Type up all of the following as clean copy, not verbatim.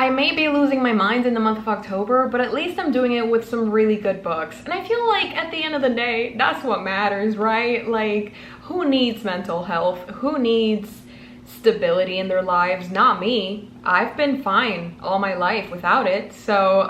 I may be losing my mind in the month of October, but at least I'm doing it with some really good books. And I feel like at the end of the day, that's what matters, right? Like, who needs mental health? Who needs stability in their lives? Not me. I've been fine all my life without it. So,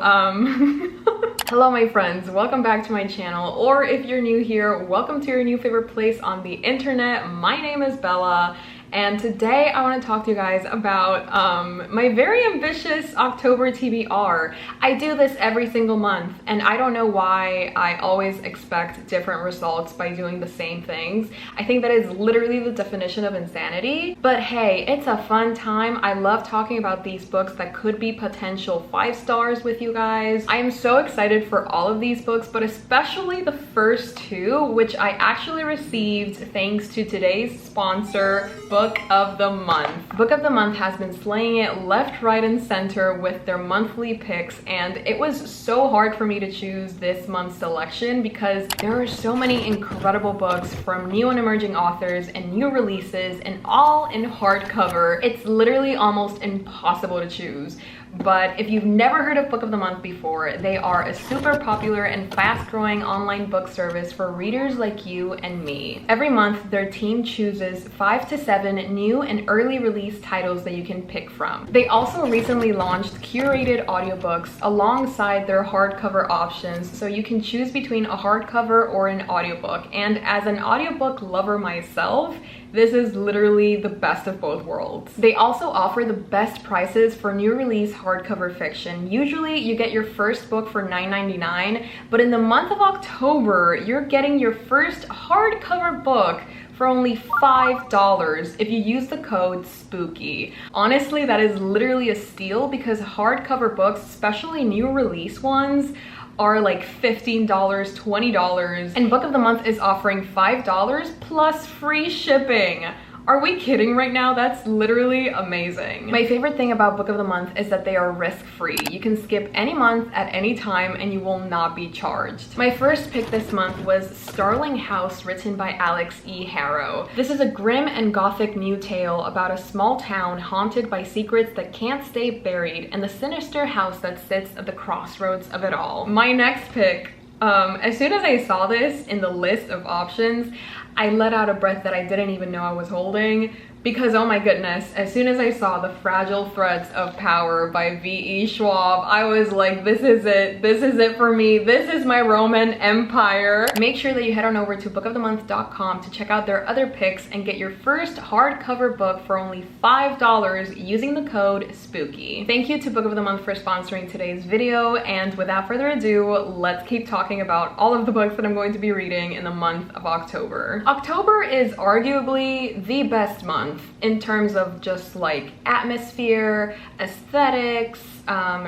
hello my friends, welcome back to my channel. Or if you're new here, welcome to your new favorite place on the internet. My name is Bella. And today I want to talk to you guys about my very ambitious October TBR. I do this every single month and I don't know why I always expect different results by doing the same things. I think that is literally the definition of insanity. But hey, it's a fun time. I love talking about these books that could be potential 5 stars with you guys. I am so excited for all of these books, but especially the first 2, which I actually received thanks to today's sponsor, Book of the Month. Book of the Month has been slaying it left, right, and center with their monthly picks, and it was so hard for me to choose this month's selection because there are so many incredible books from new and emerging authors and new releases, and all in hardcover. It's literally almost impossible to choose. But if you've never heard of Book of the Month before, they are a super popular and fast-growing online book service for readers like you and me. Every month, their team chooses 5 to 7 new and early release titles that you can pick from. They also recently launched curated audiobooks alongside their hardcover options, so you can choose between a hardcover or an audiobook. And as an audiobook lover myself, this is literally the best of both worlds. They also offer the best prices for new release hardcover fiction. Usually you get your first book for $9.99, but in the month of October, you're getting your first hardcover book for only $5 if you use the code SPOOKY. Honestly, that is literally a steal because hardcover books, especially new release ones, are like $15, $20, and Book of the Month is offering $5 plus free shipping. Are we kidding right now? That's literally amazing. My favorite thing about Book of the Month is that they are risk-free. You can skip any month at any time and you will not be charged. My first pick this month was Starling House, written by Alex E. Harrow. This is a grim and gothic new tale about a small town haunted by secrets that can't stay buried and the sinister house that sits at the crossroads of it all. My next pick, as soon as I saw this in the list of options, I let out a breath that I didn't even know I was holding because, oh my goodness, as soon as I saw The Fragile Threads of Power by V.E. Schwab, I was like, this is it. This is it for me. This is my Roman Empire. Make sure that you head on over to bookofthemonth.com to check out their other picks and get your first hardcover book for only $5 using the code SPOOKY. Thank you to Book of the Month for sponsoring today's video, and without further ado, let's keep talking about all of the books that I'm going to be reading in the month of October. October is arguably the best month in terms of just like atmosphere, aesthetics,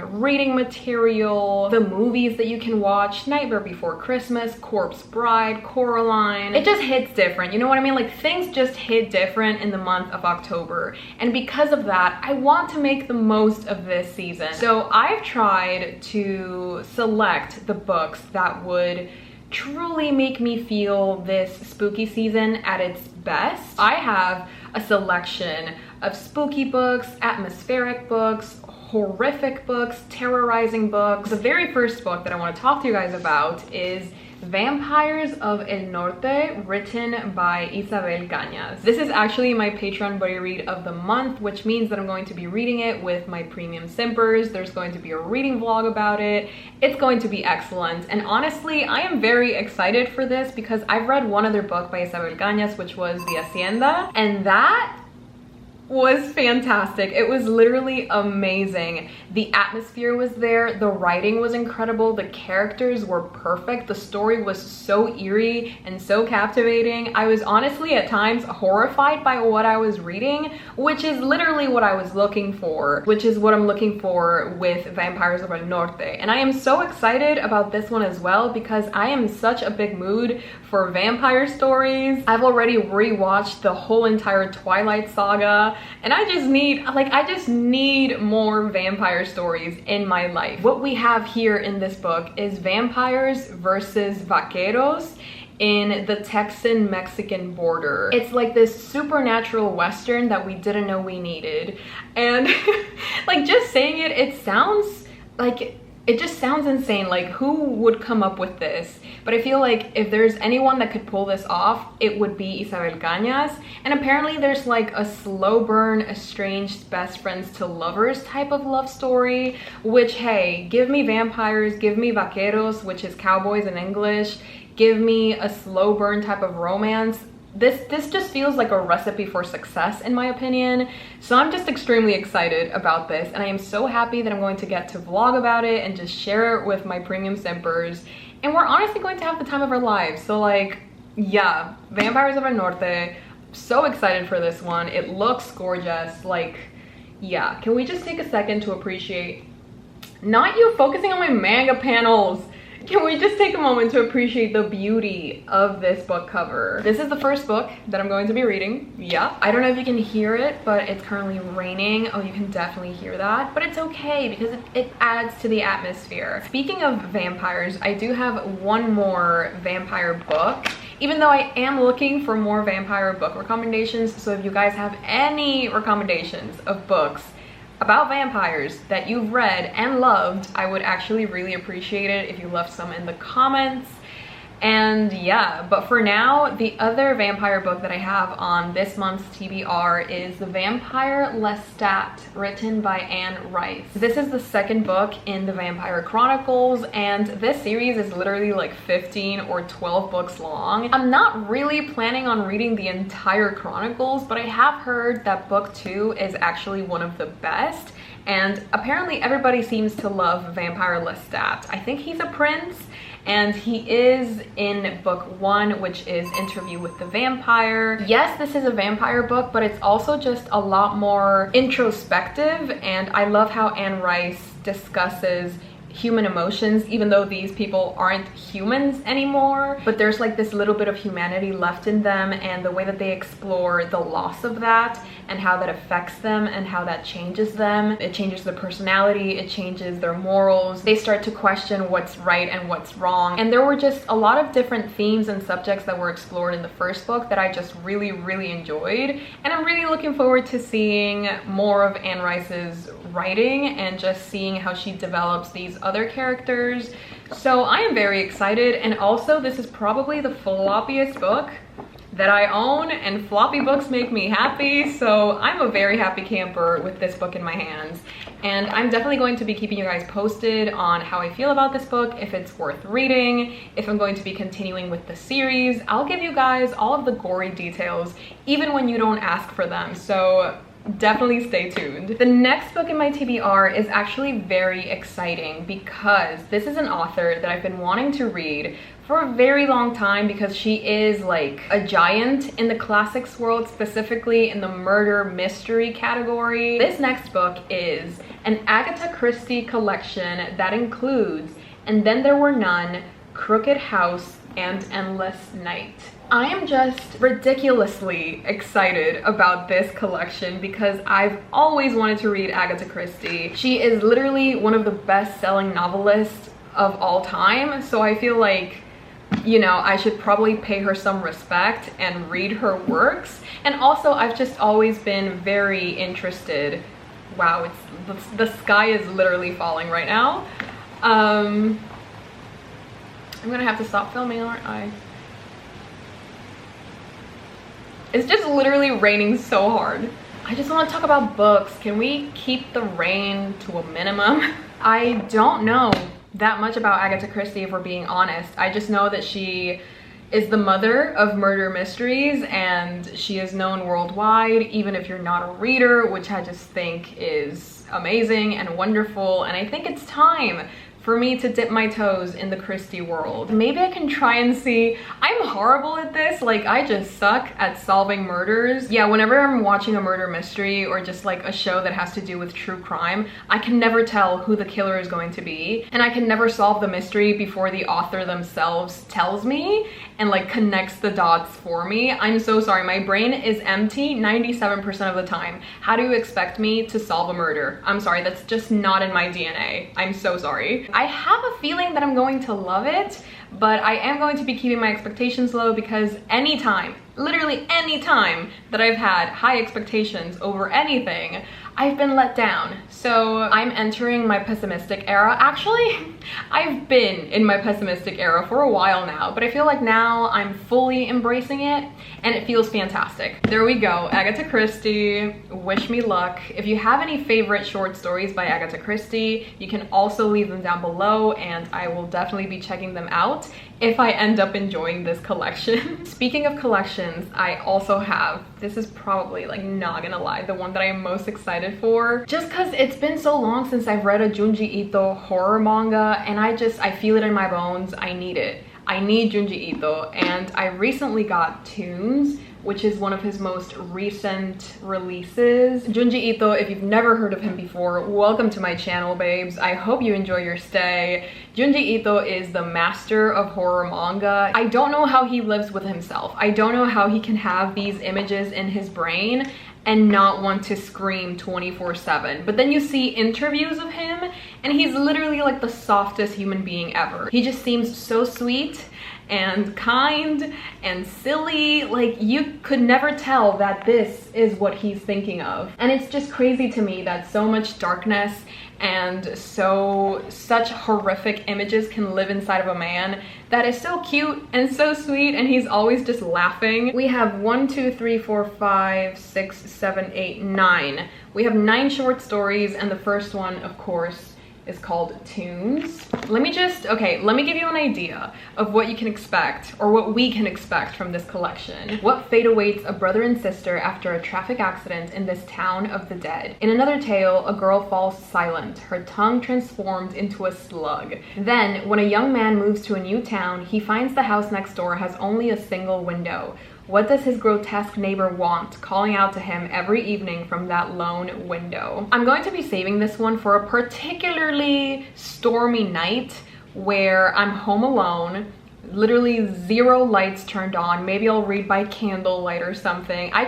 reading material, the movies that you can watch. Nightmare Before Christmas, Corpse Bride, Coraline. It just hits different, you know what I mean? Like, things just hit different in the month of October. And because of that, I want to make the most of this season. So I've tried to select the books that would truly make me feel this spooky season at its best. I have a selection of spooky books, atmospheric books, horrific books, terrorizing books. The very first book that I want to talk to you guys about is Vampires of El Norte, written by Isabella D01-120696. This is actually my Patreon buddy read of the month, which means that I'm going to be reading it with my premium simpers. There's going to be a reading vlog about it. It's going to be excellent. And honestly, I am very excited for this because I've read one other book by Isabella D01-120696, which was The Hacienda, and that was fantastic. It was literally amazing. The atmosphere was there, the writing was incredible, the characters were perfect, the story was so eerie and so captivating. I was honestly at times horrified by what I was reading, which is literally what I was looking for, which is what I'm looking for with Vampires of El Norte. And I am so excited about this one as well because I am in such a big mood for vampire stories. I've already rewatched the whole entire Twilight saga, and I just need more vampire stories in my life. What we have here in this book is vampires versus vaqueros in the Texan-Mexican border. It's like this supernatural Western that we didn't know we needed. And like just saying it, it sounds like, it just sounds insane. Like who would come up with this? But I feel like if there's anyone that could pull this off, it would be Isabel Cañas. And apparently there's like a slow burn, estranged best friends to lovers type of love story, which, hey, give me vampires, give me vaqueros, which is cowboys in English, give me a slow burn type of romance. This just feels like a recipe for success in my opinion. So I'm just extremely excited about this, and I am so happy that I'm going to get to vlog about it and just share it with my premium simpers. And we're honestly going to have the time of our lives. So like, yeah, Vampires of el Norte, so excited for this one. It looks gorgeous. Like, yeah, can we just take a second to appreciate, not you focusing on my manga panels, can we just take a moment to appreciate the beauty of this book cover? This is the first book that I'm going to be reading. Yeah, I don't know if you can hear it, but it's currently raining. Oh, you can definitely hear that, but it's okay because it adds to the atmosphere. Speaking of vampires, I do have one more vampire book, even though I am looking for more vampire book recommendations. So if you guys have any recommendations of books about vampires that you've read and loved, I would actually really appreciate it if you left some in the comments. And yeah, but for now, the other vampire book that I have on this month's TBR is The Vampire Lestat, written by Anne Rice. This is the second book in the Vampire Chronicles, and this series is literally like 15 or 12 books long. I'm not really planning on reading the entire Chronicles, but I have heard that book 2 is actually one of the best, and apparently everybody seems to love Vampire Lestat. I think he's a prince, and he is in book 1, which is Interview with the Vampire. Yes, this is a vampire book, but it's also just a lot more introspective, and I love how Anne Rice discusses human emotions, even though these people aren't humans anymore, but there's like this little bit of humanity left in them, and the way that they explore the loss of that and how that affects them and how that changes them. It changes their personality, it changes their morals. They start to question what's right and what's wrong. And there were just a lot of different themes and subjects that were explored in the first book that I just really, really enjoyed. And I'm really looking forward to seeing more of Anne Rice's writing and just seeing how she develops these other characters. So I am very excited, and also this is probably the floppiest book that I own, and floppy books make me happy, so I'm a very happy camper with this book in my hands. And I'm definitely going to be keeping you guys posted on how I feel about this book, if it's worth reading, if I'm going to be continuing with the series. I'll give you guys all of the gory details, even when you don't ask for them, so definitely stay tuned. The next book in my TBR is actually very exciting because this is an author that I've been wanting to read for a very long time, because she is like a giant in the classics world, specifically in the murder mystery category. This next book is an Agatha Christie collection that includes And Then There Were None, Crooked House, and Endless Night. I am just ridiculously excited about this collection because I've always wanted to read Agatha Christie. She is literally one of the best-selling novelists of all time, so I feel like, you know, I should probably pay her some respect and read her works. And also, I've just always been very interested. Wow, the sky is literally falling right now. I'm gonna have to stop filming, aren't I? It's just literally raining so hard. I just want to talk about books. Can we keep the rain to a minimum? I don't know that much about Agatha Christie, if we're being honest. I just know that she is the mother of murder mysteries, and she is known worldwide, even if you're not a reader, which I just think is amazing and wonderful. And I think it's time for me to dip my toes in the Christie world. Maybe I can try and see. I'm horrible at this. Like, I just suck at solving murders. Yeah, whenever I'm watching a murder mystery or just like a show that has to do with true crime, I can never tell who the killer is going to be. And I can never solve the mystery before the author themselves tells me and like connects the dots for me. I'm so sorry, my brain is empty 97% of the time. How do you expect me to solve a murder? I'm sorry, that's just not in my DNA. I'm so sorry. I have a feeling that I'm going to love it, but I am going to be keeping my expectations low because anytime, literally any time that I've had high expectations over anything, I've been let down. So I'm entering my pessimistic era. Actually, I've been in my pessimistic era for a while now, but I feel like now I'm fully embracing it and it feels fantastic. There we go, Agatha Christie, wish me luck. If you have any favorite short stories by Agatha Christie, you can also leave them down below and I will definitely be checking them out if I end up enjoying this collection. Speaking of collections, I also have, this is probably, like, not gonna lie, the one that I am most excited for, just because it's been so long since I've read a Junji Ito horror manga and I feel it in my bones. I need it. I need Junji Ito, and I recently got Toons, which is one of his most recent releases. Junji Ito, if you've never heard of him before, welcome to my channel, babes. I hope you enjoy your stay. Junji Ito is the master of horror manga. I don't know how he lives with himself. I don't know how he can have these images in his brain and not want to scream 24/7. But then you see interviews of him and he's literally like the softest human being ever. He just seems so sweet and kind and silly. Like, you could never tell that this is what he's thinking of. And it's just crazy to me that so much darkness and such horrific images can live inside of a man that is so cute and so sweet, and he's always just laughing. We have 1, 2, 3, 4, 5, 6, 7, 8, 9. We have 9 short stories, and the first one, of course, is called Toons. Let me give you an idea of what you can expect, or what we can expect from this collection. What fate awaits a brother and sister after a traffic accident in this town of the dead? In another tale, a girl falls silent, her tongue transformed into a slug. Then, when a young man moves to a new town, he finds the house next door has only a single window. What does his grotesque neighbor want, calling out to him every evening from that lone window? I'm going to be saving this one for a particularly stormy night where I'm home alone, literally 0 lights turned on. Maybe I'll read by candlelight or something. I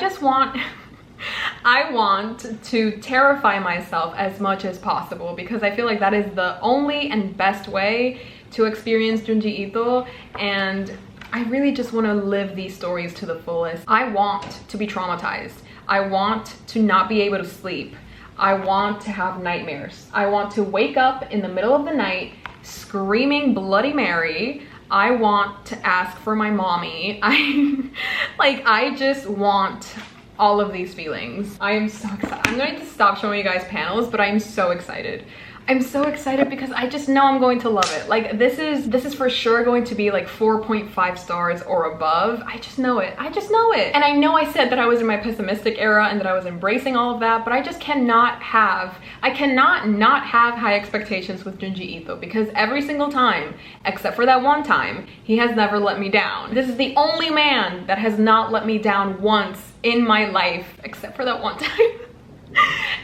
want to terrify myself as much as possible because I feel like that is the only and best way to experience Junji Ito, and I really just want to live these stories to the fullest. I want to be traumatized. I want to not be able to sleep. I want to have nightmares. I want to wake up in the middle of the night screaming Bloody Mary. I want to ask for my mommy. I just want all of these feelings. I am so excited. I'm going to stop showing you guys panels, but I'm so excited. I'm so excited because I just know I'm going to love it. Like, this is for sure going to be like 4.5 stars or above. I just know it. I just know it. And I know I said that I was in my pessimistic era and that I was embracing all of that, but I just cannot not have high expectations with Junji Ito because every single time, except for that one time, he has never let me down. This is the only man that has not let me down once in my life, except for that one time.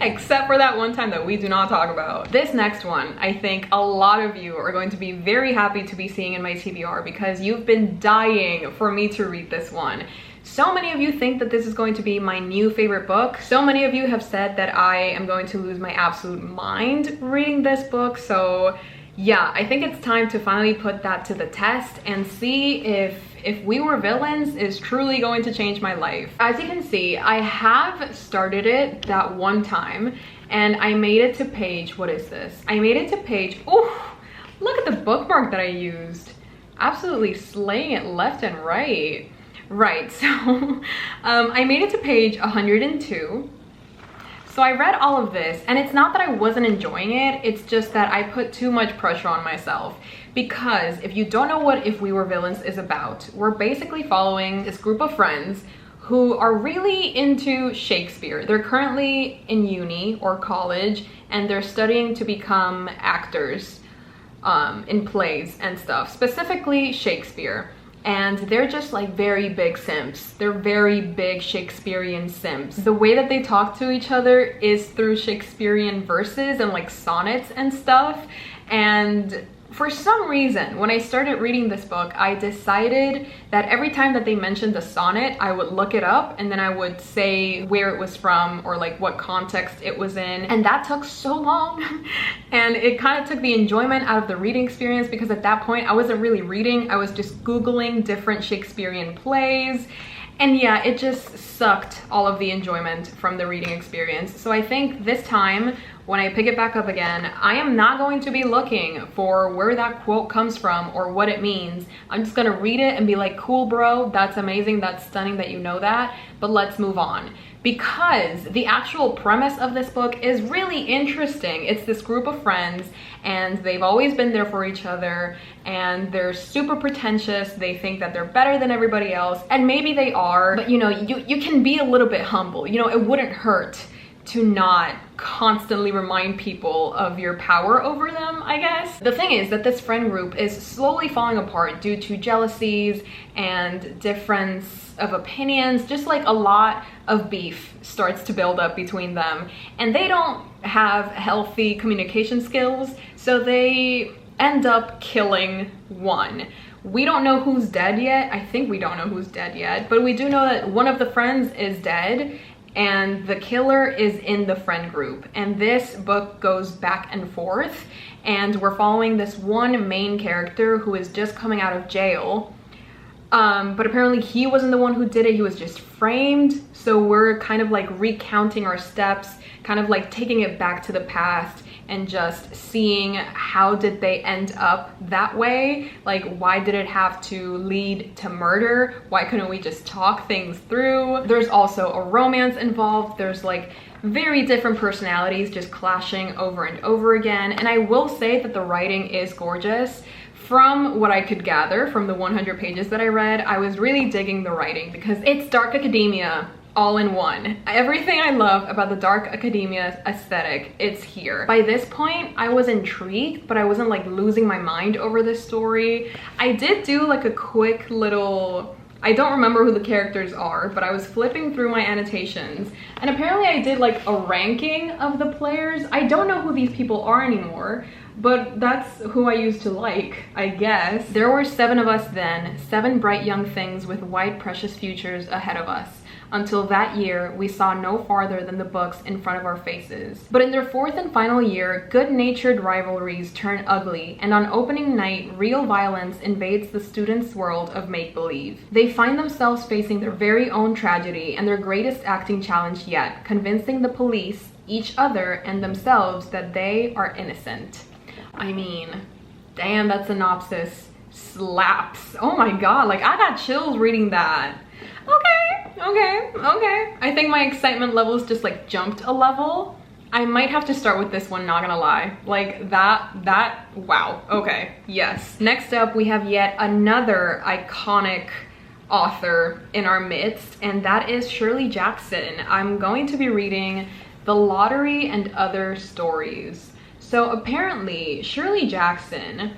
Except for that one time that we do not talk about. This next one, I think a lot of you are going to be very happy to be seeing in my TBR because you've been dying for me to read this one. So many of you think that this is going to be my new favorite book. So many of you have said that I am going to lose my absolute mind reading this book. So yeah, I think it's time to finally put that to the test and see if We Were Villains is truly going to change my life. As you can see, I have started it that one time and I made it to page, what is this? I made it to page, oh, look at the bookmark that I used. Absolutely slaying it left and right. Right, so I made it to page 102. So I read all of this, and it's not that I wasn't enjoying it, it's just that I put too much pressure on myself. Because if you don't know what If We Were Villains is about, we're basically following this group of friends who are really into Shakespeare. They're currently in uni or college, and they're studying to become actors in plays and stuff, specifically Shakespeare. And they're just like very big simps. They're very big Shakespearean simps. The way that they talk to each other is through Shakespearean verses and like sonnets and stuff. And For some reason, when I started reading this book, I decided that every time that they mentioned a sonnet, I would look it up and then I would say where it was from or like what context it was in. And that took so long. And it kind of took the enjoyment out of the reading experience, because at that point I wasn't really reading, I was just Googling different Shakespearean plays. And yeah, it just sucked all of the enjoyment from the reading experience. So I think this time, when I pick it back up again, I am not going to be looking for where that quote comes from or what it means. I'm just gonna read it and be like, cool bro, that's amazing, that's stunning that you know that, but let's move on. Because the actual premise of this book is really interesting. It's this group of friends and they've always been there for each other and they're super pretentious. They think that they're better than everybody else, and maybe they are, but you know, you can be a little bit humble. You know, it wouldn't hurt to not constantly remind people of your power over them, I guess. The thing is that this friend group is slowly falling apart due to jealousies and difference of opinions. Just like a lot of beef starts to build up between them, and they don't have healthy communication skills, so they end up killing one. We don't know who's dead yet. I think we don't know who's dead yet, but we do know that one of the friends is dead and the killer is in the friend group. And this book goes back and forth, and we're following this one main character who is just coming out of jail. But apparently he wasn't the one who did it, he was just framed. So we're kind of like recounting our steps, kind of like taking it back to the past and just seeing how did they end up that way? Like, why did it have to lead to murder? Why couldn't we just talk things through? There's also a romance involved. There's like very different personalities just clashing over and over again. And I will say that the writing is gorgeous. From what I could gather from the 100 pages that I read, I was really digging the writing because it's dark academia all in one. Everything I love about the dark academia aesthetic, it's here. By this point, I was intrigued, but I wasn't like losing my mind over this story. I did do like a quick little, I don't remember who the characters are, but I was flipping through my annotations and apparently I did like a ranking of the players. I don't know who these people are anymore, but that's who I used to like, I guess. There were 7 of us then, 7 bright young things with white precious futures ahead of us. Until that year, we saw no farther than the books in front of our faces. But in their 4th and final year, good-natured rivalries turn ugly, and on opening night, real violence invades the students' world of make-believe. They find themselves facing their very own tragedy and their greatest acting challenge yet, convincing the police, each other, and themselves that they are innocent. I mean, damn, that synopsis slaps. Oh my god, like I got chills reading that. Okay. I think my excitement levels just like jumped a level. I might have to start with this one, not gonna lie. Like that, wow, okay, yes. Next up, we have yet another iconic author in our midst, and that is Shirley Jackson. I'm going to be reading The Lottery and Other Stories. So apparently, Shirley Jackson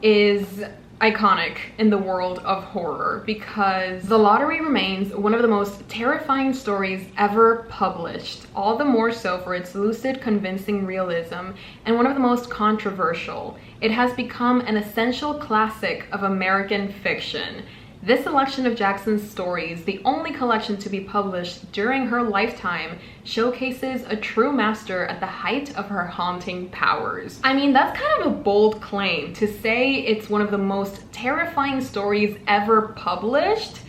is iconic in the world of horror because The Lottery remains one of the most terrifying stories ever published, all the more so for its lucid, convincing realism, and one of the most controversial. It has become an essential classic of American fiction. This selection of Jackson's stories, the only collection to be published during her lifetime, showcases a true master at the height of her haunting powers. I mean, that's kind of a bold claim to say it's one of the most terrifying stories ever published.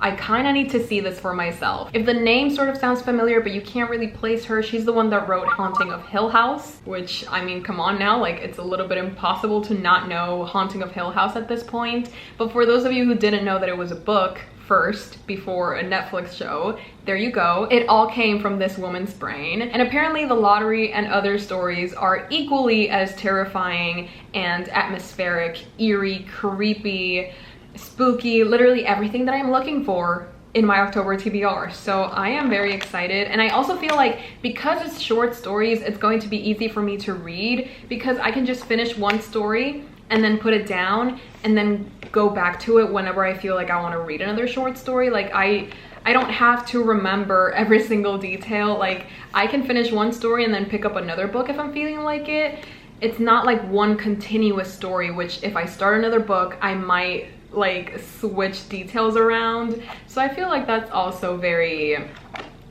I kind of need to see this for myself. If the name sort of sounds familiar, but you can't really place her, she's the one that wrote Haunting of Hill House, which, I mean, come on now, like, it's a little bit impossible to not know Haunting of Hill House at this point. But for those of you who didn't know that it was a book first before a Netflix show, there you go. It all came from this woman's brain. And apparently The Lottery and Other Stories are equally as terrifying and atmospheric, eerie, creepy, spooky, literally everything that I'm looking for in my October TBR. So I am very excited, and I also feel like because it's short stories, it's going to be easy for me to read because I can just finish one story and then put it down and then go back to it whenever I feel like I want to read another short story. Like I don't have to remember every single detail. Like I can finish one story and then pick up another book if I'm feeling like it. it's not like one continuous story, which if I start another book, I might like switch details around. So I feel like that's also very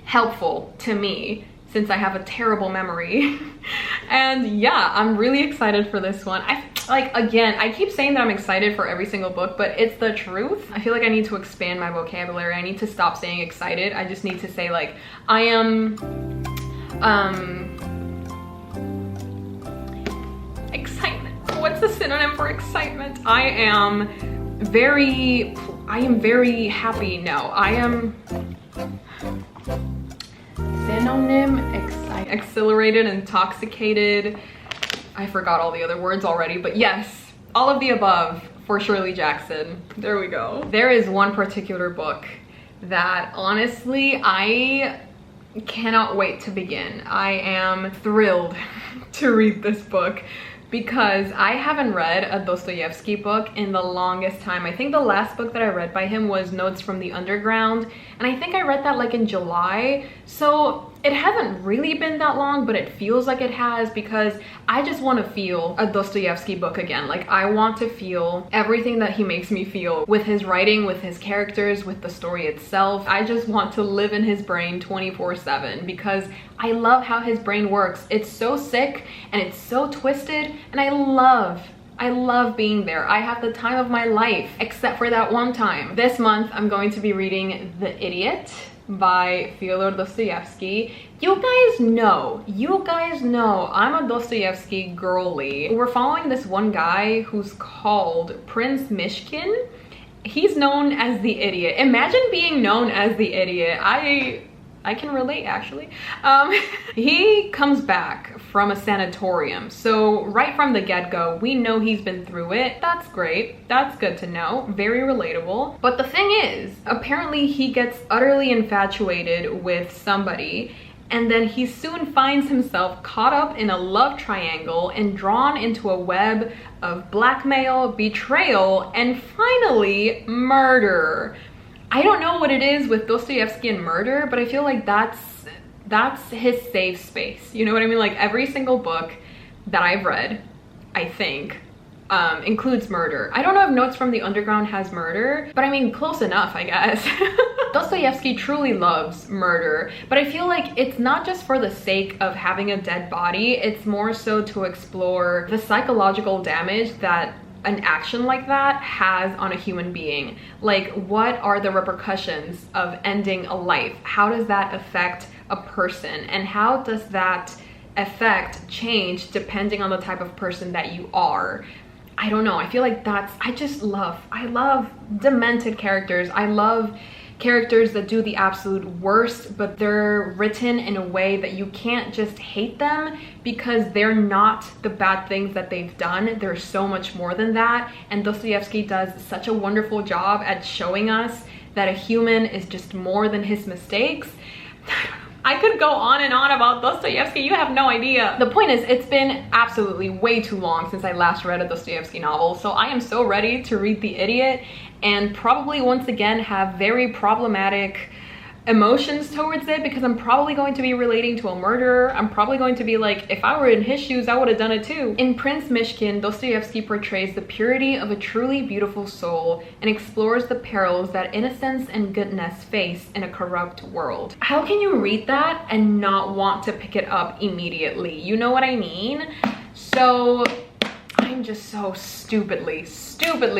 helpful to me since I have a terrible memory. And yeah, I'm really excited for this one. Again, I keep saying that I'm excited for every single book, but it's the truth. I feel like I need to expand my vocabulary. I need to stop saying excited. I just need to say like, I am, excitement. What's the synonym for excitement? I am very happy. No, I am, synonym, exhilarated, intoxicated. I forgot all the other words already, but yes, all of the above for Shirley Jackson. There we go. There is one particular book that honestly, I cannot wait to begin. I am thrilled to read this book because I haven't read a Dostoyevsky book in the longest time. I think the last book that I read by him was Notes from the Underground, and I think I read that like in July. So it hasn't really been that long, but it feels like it has because I just want to feel a Dostoyevsky book again. Like I want to feel everything that he makes me feel with his writing, with his characters, with the story itself. I just want to live in his brain 24/7 because I love how his brain works. It's so sick and it's so twisted, and I love being there. I have the time of my life, except for that one time. This month, I'm going to be reading The Idiot by Fyodor Dostoyevsky. You guys know I'm a Dostoyevsky girly. We're following this one guy who's called Prince Mishkin. He's known as the Idiot. Imagine being known as the Idiot. I can relate actually. He comes back from a sanatorium. So right from the get-go, we know he's been through it. That's great. That's good to know. Very relatable. But the thing is, apparently he gets utterly infatuated with somebody, and then he soon finds himself caught up in a love triangle and drawn into a web of blackmail, betrayal, and finally murder. I don't know what it is with Dostoyevsky and murder, but I feel like that's his safe space. You know what I mean? Like every single book that I've read, I think, includes murder. I don't know if Notes from the Underground has murder, but I mean, close enough, I guess. Dostoyevsky truly loves murder, but I feel like it's not just for the sake of having a dead body. It's more so to explore the psychological damage that an action like that has on a human being. Like, what are the repercussions of ending a life? How does that affect a person? And how does that effect change depending on the type of person that you are? I don't know. I feel like I love demented characters. I love characters that do the absolute worst, but they're written in a way that you can't just hate them because they're not the bad things that they've done. There's so much more than that, and Dostoyevsky does such a wonderful job at showing us that a human is just more than his mistakes. I could go on and on about Dostoyevsky, you have no idea. The point is, it's been absolutely way too long since I last read a Dostoyevsky novel, so I am so ready to read The Idiot and probably once again have very problematic emotions towards it because I'm probably going to be relating to a murderer. I'm probably going to be like, if I were in his shoes, I would have done it too. In Prince Mishkin, Dostoyevsky portrays the purity of a truly beautiful soul and explores the perils that innocence and goodness face in a corrupt world. How can you read that and not want to pick it up immediately? You know what I mean? So I'm just so stupidly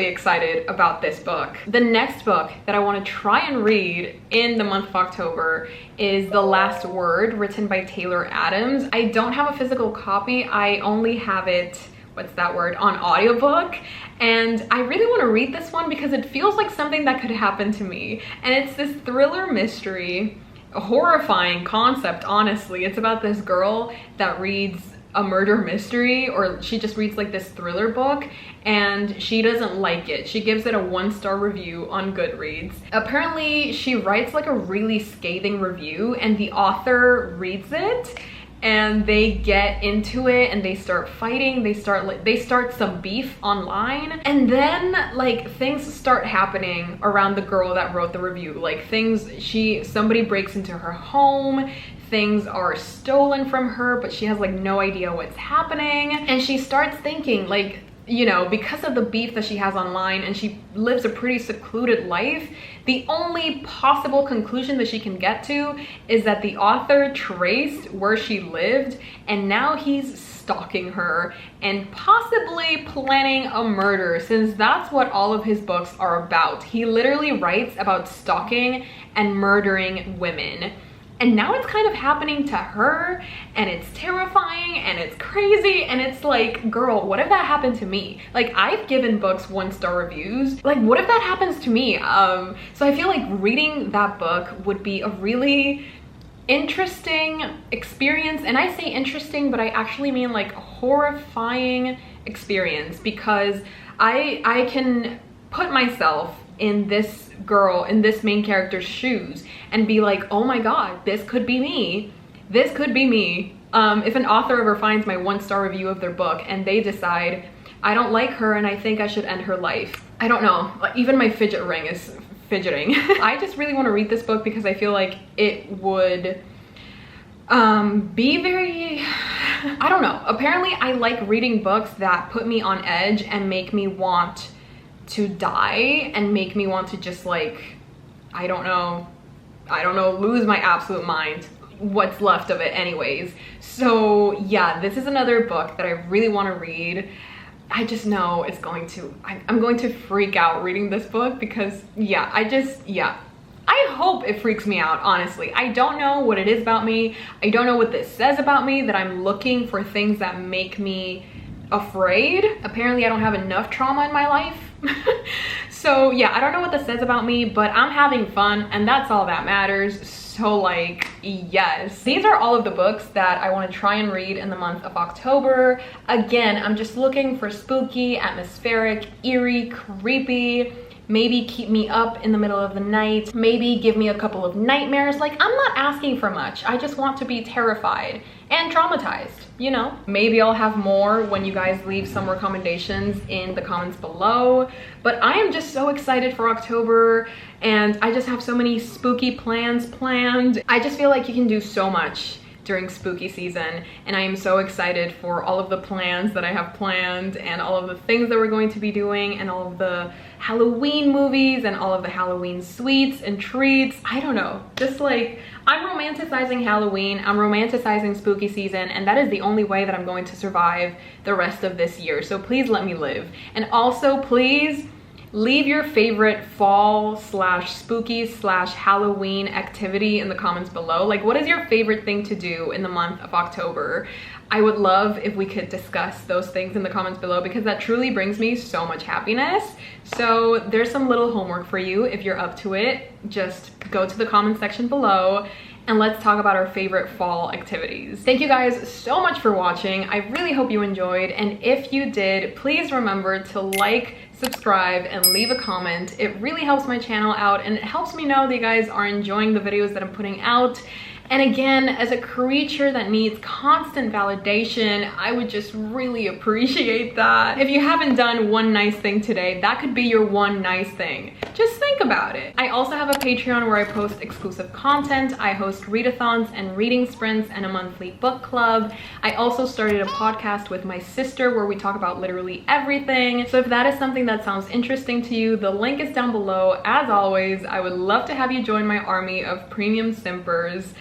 excited about this book. The next book that I want to try and read in the month of October is The Last Word, written by Taylor Adams. I don't have a physical copy. I only have it, what's that word, on audiobook. And I really want to read this one because it feels like something that could happen to me. And it's this thriller mystery, a horrifying concept, honestly. It's about this girl that reads a murder mystery, or she just reads like this thriller book, and she doesn't like it. She gives it a 1-star review on Goodreads. Apparently she writes like a really scathing review, and the author reads it and they get into it and they start fighting. They start some beef online, and then like things start happening around the girl that wrote the review. Like somebody breaks into her home, things are stolen from her, but she has like no idea what's happening. And she starts thinking like, you know, because of the beef that she has online and she lives a pretty secluded life, the only possible conclusion that she can get to is that the author traced where she lived and now he's stalking her and possibly planning a murder, since that's what all of his books are about. He literally writes about stalking and murdering women. And now it's kind of happening to her, and it's terrifying and it's crazy, and it's like, girl, what if that happened to me? Like, I've given books 1-star reviews. Like, what if that happens to me? So I feel like reading that book would be a really interesting experience. And I say interesting, but I actually mean like a horrifying experience, because I can put myself in this girl, in this main character's shoes, and be like, oh my god, this could be me. This could be me. If an author ever finds my 1-star review of their book and they decide, I don't like her and I think I should end her life. I don't know, even my fidget ring is fidgeting. I just really want to read this book because I feel like it would be very, I don't know. Apparently I like reading books that put me on edge and make me want to die and make me want to just like, I don't know, lose my absolute mind. What's left of it anyways. So yeah, this is another book that I really want to read. I just know it's going to, I'm going to freak out reading this book because yeah, I hope it freaks me out, honestly. I don't know what it is about me. I don't know what this says about me, that I'm looking for things that make me afraid. Apparently I don't have enough trauma in my life. So yeah, I don't know what this says about me, but I'm having fun and that's all that matters. So like, yes. These are all of the books that I want to try and read in the month of October. Again, I'm just looking for spooky, atmospheric, eerie, creepy, maybe keep me up in the middle of the night, maybe give me a couple of nightmares. Like, I'm not asking for much. I just want to be terrified and traumatized, you know? Maybe I'll have more when you guys leave some recommendations in the comments below. But I am just so excited for October, and I just have so many spooky plans planned. I just feel like you can do so much during spooky season, and I am so excited for all of the plans that I have planned and all of the things that we're going to be doing and all of the Halloween movies and all of the Halloween sweets and treats. I don't know, just like, I'm romanticizing Halloween, I'm romanticizing spooky season, and that is the only way that I'm going to survive the rest of this year. So please let me live. And also please leave your favorite fall slash spooky slash Halloween activity in the comments below. Like, what is your favorite thing to do in the month of October? I would love if we could discuss those things in the comments below, because that truly brings me so much happiness. So there's some little homework for you if you're up to it. Just go to the comment section below and let's talk about our favorite fall activities. Thank you guys so much for watching. I really hope you enjoyed, and if you did, please remember to like, subscribe, and leave a comment. It really helps my channel out, and it helps me know that you guys are enjoying the videos that I'm putting out. And again, as a creature that needs constant validation, I would just really appreciate that. If you haven't done one nice thing today, that could be your one nice thing. Just think about it. I also have a Patreon where I post exclusive content. I host readathons and reading sprints and a monthly book club. I also started a podcast with my sister where we talk about literally everything. So if that is something that sounds interesting to you, the link is down below. As always, I would love to have you join my army of premium simpers.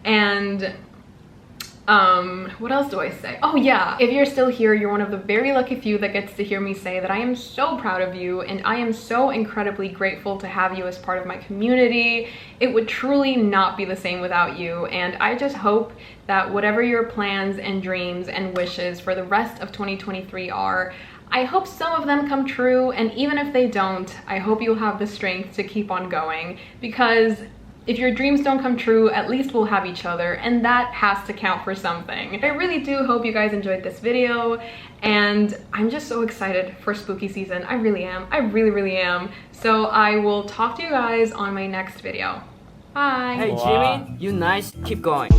And what else do I say? Oh yeah, if you're still here, you're one of the very lucky few that gets to hear me say that I am so proud of you, and I am so incredibly grateful to have you as part of my community. It would truly not be the same without you, and I just hope that whatever your plans and dreams and wishes for the rest of 2023 are, I hope some of them come true, and even if they don't, I hope you'll have the strength to keep on going, because if your dreams don't come true, at least we'll have each other, and that has to count for something. I really do hope you guys enjoyed this video, and I'm just so excited for spooky season. I really am. I really, really am. So I will talk to you guys on my next video. Bye. Hey Jimmy, you nice. Keep going.